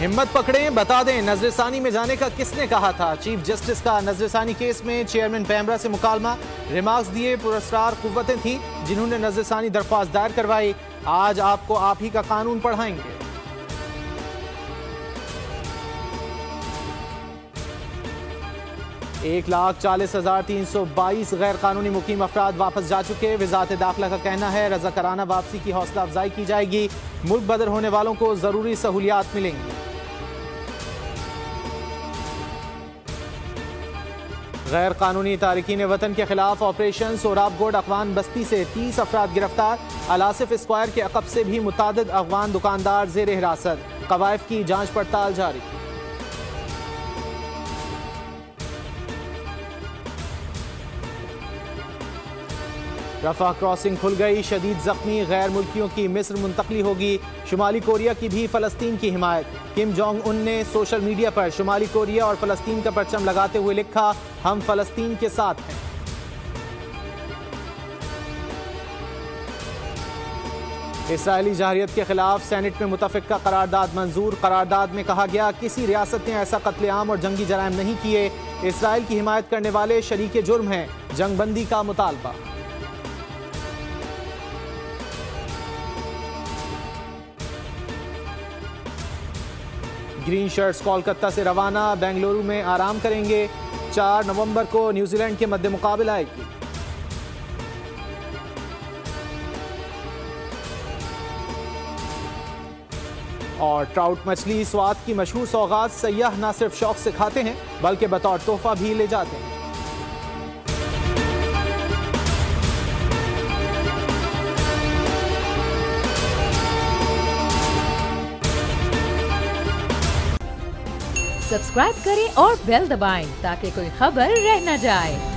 हिम्मत पकड़ें, बता दें नजरसानी में जाने का किसने कहा था। चीफ जस्टिस का नजरसानी केस में चेयरमैन पैमरा से मुकालमा। रिमार्क्स दिए पुरस्कार कुव्वतें थी जिन्होंने नजरसानी दरख्वास्त दायर करवाई। आज आपको आप ही का कानून पढ़ाएंगे। एक 1,40,322 गैर कानूनी मुकीम अफराद वापस जा चुके। वजारत दाखिला का कहना है रज़ाकाराना वापसी की हौसला अफजाई की जाएगी। मुल्क बदर होने वालों को जरूरी सहूलियात मिलेंगी। गैर कानूनी तारिकीन वतन के खिलाफ ऑपरेशन सोराबगोड अगवान बस्ती से 30 अफराद गिरफ्तार। अलासिफ स्क्वायर के अकब से भी मुतादिद अगवान दुकानदार जेर हिरासत। कवायफ की जांच पड़ताल जारी। रफा क्रॉसिंग खुल गई, शदीद जख्मी गैर मुल्कियों की मिस्र मुंतकली होगी। शुमाली कोरिया की भी फलस्तीन की हिमायत। किम जोंग उन ने सोशल मीडिया पर शुमाली कोरिया और फलस्तीन का परचम लगाते हुए लिखा, हम फलस्तीन के साथ हैं। इसराइली जहरियत के खिलाफ सेनेट में मुतफिका करारदाद मंजूर। करारदाद में कहा गया किसी रियासत ने ऐसा कत्लेआम और जंगी जराइम नहीं किए। इसराइल की हिमायत करने वाले शरीके जुर्म हैं। जंगबंदी का मुतालबा। ग्रीन शर्ट्स कोलकाता से रवाना, बेंगलुरु में आराम करेंगे। 4 नवंबर को न्यूजीलैंड के मद्दे मुकाबला आएगी। और ट्राउट मछली स्वाद की मशहूर सौगात सयाह न सिर्फ शौक से खाते हैं बल्कि बतौर तोहफा भी ले जाते हैं। सब्सक्राइब करें और बेल दबाएं ताकि कोई खबर रह न जाए।